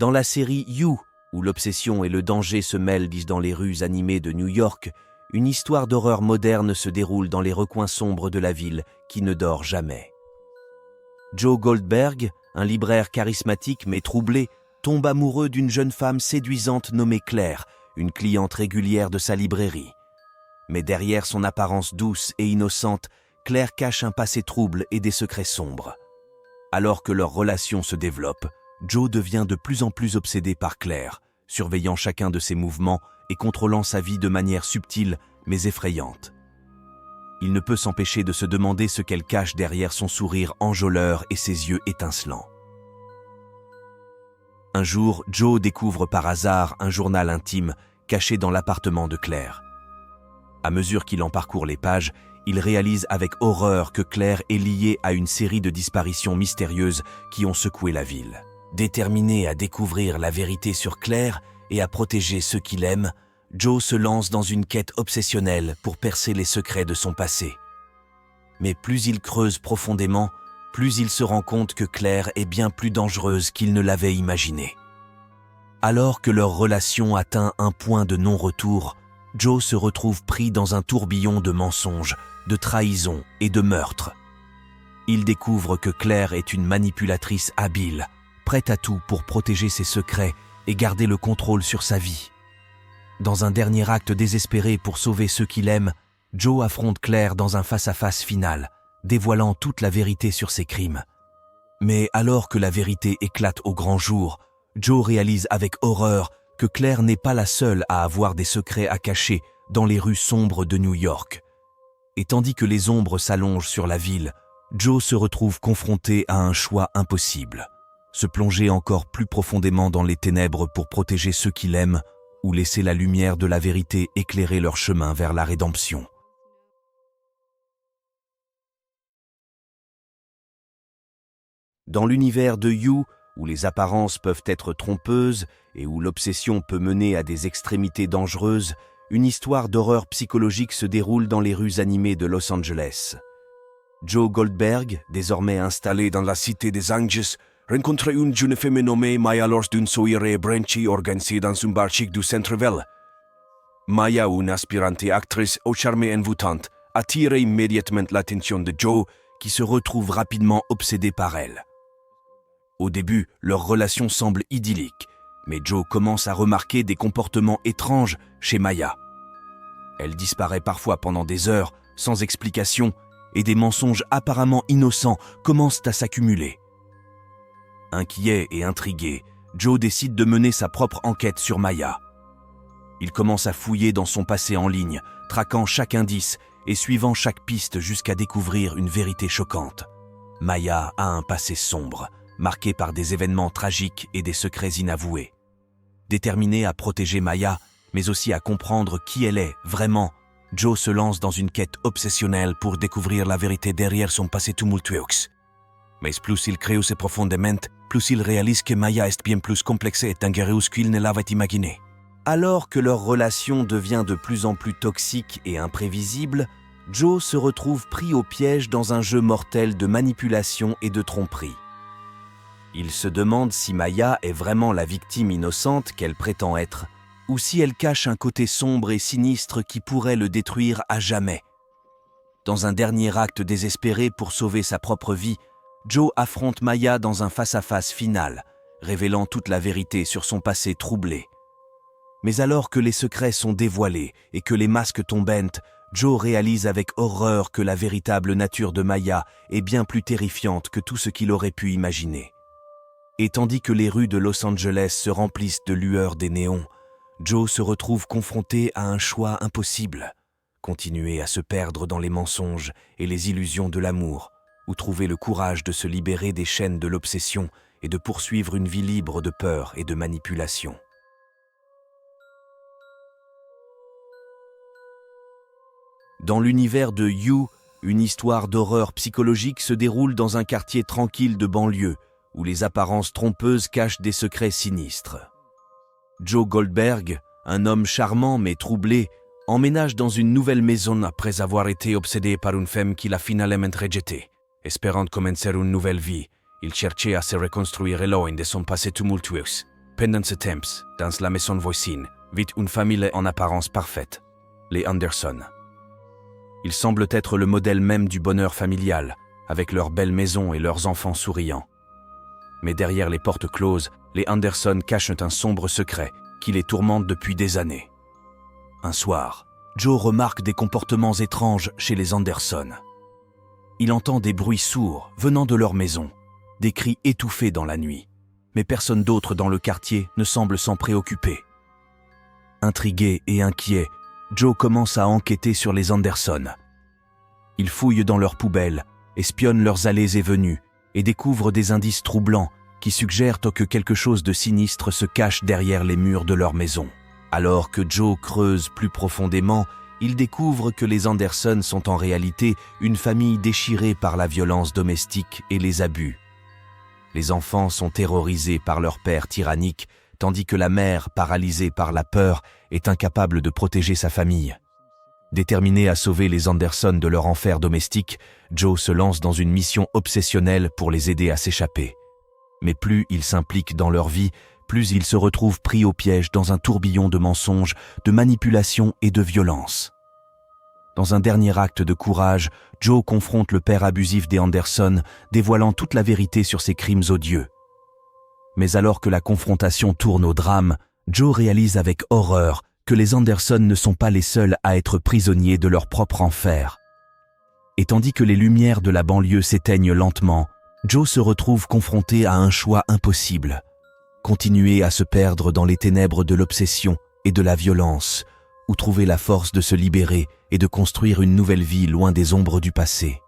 Dans la série You, où l'obsession et le danger se mêlent dans les rues animées de New York, une histoire d'horreur moderne se déroule dans les recoins sombres de la ville qui ne dort jamais. Joe Goldberg, un libraire charismatique mais troublé, tombe amoureux d'une jeune femme séduisante nommée Claire, une cliente régulière de sa librairie. Mais derrière son apparence douce et innocente, Claire cache un passé trouble et des secrets sombres. Alors que leur relation se développe, Joe devient de plus en plus obsédé par Claire, surveillant chacun de ses mouvements et contrôlant sa vie de manière subtile mais effrayante. Il ne peut s'empêcher de se demander ce qu'elle cache derrière son sourire enjôleur et ses yeux étincelants. Un jour, Joe découvre par hasard un journal intime caché dans l'appartement de Claire. À mesure qu'il en parcourt les pages, il réalise avec horreur que Claire est liée à une série de disparitions mystérieuses qui ont secoué la ville. Déterminé à découvrir la vérité sur Claire et à protéger ceux qu'il aime, Joe se lance dans une quête obsessionnelle pour percer les secrets de son passé. Mais plus il creuse profondément, plus il se rend compte que Claire est bien plus dangereuse qu'il ne l'avait imaginé. Alors que leur relation atteint un point de non-retour, Joe se retrouve pris dans un tourbillon de mensonges, de trahisons et de meurtres. Il découvre que Claire est une manipulatrice habile, prête à tout pour protéger ses secrets et garder le contrôle sur sa vie. Dans un dernier acte désespéré pour sauver ceux qu'il aime, Joe affronte Claire dans un face-à-face final, dévoilant toute la vérité sur ses crimes. Mais alors que la vérité éclate au grand jour, Joe réalise avec horreur que Claire n'est pas la seule à avoir des secrets à cacher dans les rues sombres de New York. Et tandis que les ombres s'allongent sur la ville, Joe se retrouve confronté à un choix impossible. Se plonger encore plus profondément dans les ténèbres pour protéger ceux qu'il aime ou laisser la lumière de la vérité éclairer leur chemin vers la rédemption. Dans l'univers de You, où les apparences peuvent être trompeuses et où l'obsession peut mener à des extrémités dangereuses, une histoire d'horreur psychologique se déroule dans les rues animées de Los Angeles. Joe Goldberg, désormais installé dans la cité des Anges, rencontre une jeune femme nommée Maya lors d'une soirée branchy organisée dans un bar chic du centre-ville. Maya, une aspirante actrice au charme envoûtante, attire immédiatement l'attention de Joe, qui se retrouve rapidement obsédé par elle. Au début, leur relation semble idyllique, mais Joe commence à remarquer des comportements étranges chez Maya. Elle disparaît parfois pendant des heures, sans explication, et des mensonges apparemment innocents commencent à s'accumuler. Inquiet et intrigué, Joe décide de mener sa propre enquête sur Maya. Il commence à fouiller dans son passé en ligne, traquant chaque indice et suivant chaque piste jusqu'à découvrir une vérité choquante. Maya a un passé sombre, marqué par des événements tragiques et des secrets inavoués. Déterminé à protéger Maya, mais aussi à comprendre qui elle est vraiment, Joe se lance dans une quête obsessionnelle pour découvrir la vérité derrière son passé tumultueux. Mais plus il creuse profondément, plus il réalise que Maya est bien plus complexe et dangereuse qu'il ne l'avait imaginé. Alors que leur relation devient de plus en plus toxique et imprévisible, Joe se retrouve pris au piège dans un jeu mortel de manipulation et de tromperie. Il se demande si Maya est vraiment la victime innocente qu'elle prétend être, ou si elle cache un côté sombre et sinistre qui pourrait le détruire à jamais. Dans un dernier acte désespéré pour sauver sa propre vie, Joe affronte Maya dans un face-à-face final, révélant toute la vérité sur son passé troublé. Mais alors que les secrets sont dévoilés et que les masques tombent, Joe réalise avec horreur que la véritable nature de Maya est bien plus terrifiante que tout ce qu'il aurait pu imaginer. Et tandis que les rues de Los Angeles se remplissent de lueurs des néons, Joe se retrouve confronté à un choix impossible. Continuer à se perdre dans les mensonges et les illusions de l'amour, ou trouver le courage de se libérer des chaînes de l'obsession et de poursuivre une vie libre de peur et de manipulation. Dans l'univers de You, une histoire d'horreur psychologique se déroule dans un quartier tranquille de banlieue, où les apparences trompeuses cachent des secrets sinistres. Joe Goldberg, un homme charmant mais troublé, emménage dans une nouvelle maison après avoir été obsédé par une femme qu'il a finalement rejetée. Espérant commencer une nouvelle vie, il cherchait à se reconstruire loin de son passé tumultueux. Pendant ce temps, dans la maison voisine, vit une famille en apparence parfaite, les Anderson. Ils semblent être le modèle même du bonheur familial, avec leur belle maison et leurs enfants souriants. Mais derrière les portes closes, les Anderson cachent un sombre secret qui les tourmente depuis des années. Un soir, Joe remarque des comportements étranges chez les Anderson. Il entend des bruits sourds venant de leur maison, des cris étouffés dans la nuit, mais personne d'autre dans le quartier ne semble s'en préoccuper. Intrigué et inquiet, Joe commence à enquêter sur les Anderson. Il fouille dans leurs poubelles, espionne leurs allées et venues et découvre des indices troublants qui suggèrent que quelque chose de sinistre se cache derrière les murs de leur maison. Alors que Joe creuse plus profondément, il découvre que les Anderson sont en réalité une famille déchirée par la violence domestique et les abus. Les enfants sont terrorisés par leur père tyrannique, tandis que la mère, paralysée par la peur, est incapable de protéger sa famille. Déterminé à sauver les Anderson de leur enfer domestique, Joe se lance dans une mission obsessionnelle pour les aider à s'échapper. Mais plus il s'implique dans leur vie, plus il se retrouve pris au piège dans un tourbillon de mensonges, de manipulations et de violence. Dans un dernier acte de courage, Joe confronte le père abusif des Anderson, dévoilant toute la vérité sur ses crimes odieux. Mais alors que la confrontation tourne au drame, Joe réalise avec horreur que les Anderson ne sont pas les seuls à être prisonniers de leur propre enfer. Et tandis que les lumières de la banlieue s'éteignent lentement, Joe se retrouve confronté à un choix impossible. Continuer à se perdre dans les ténèbres de l'obsession et de la violence, ou trouver la force de se libérer et de construire une nouvelle vie loin des ombres du passé.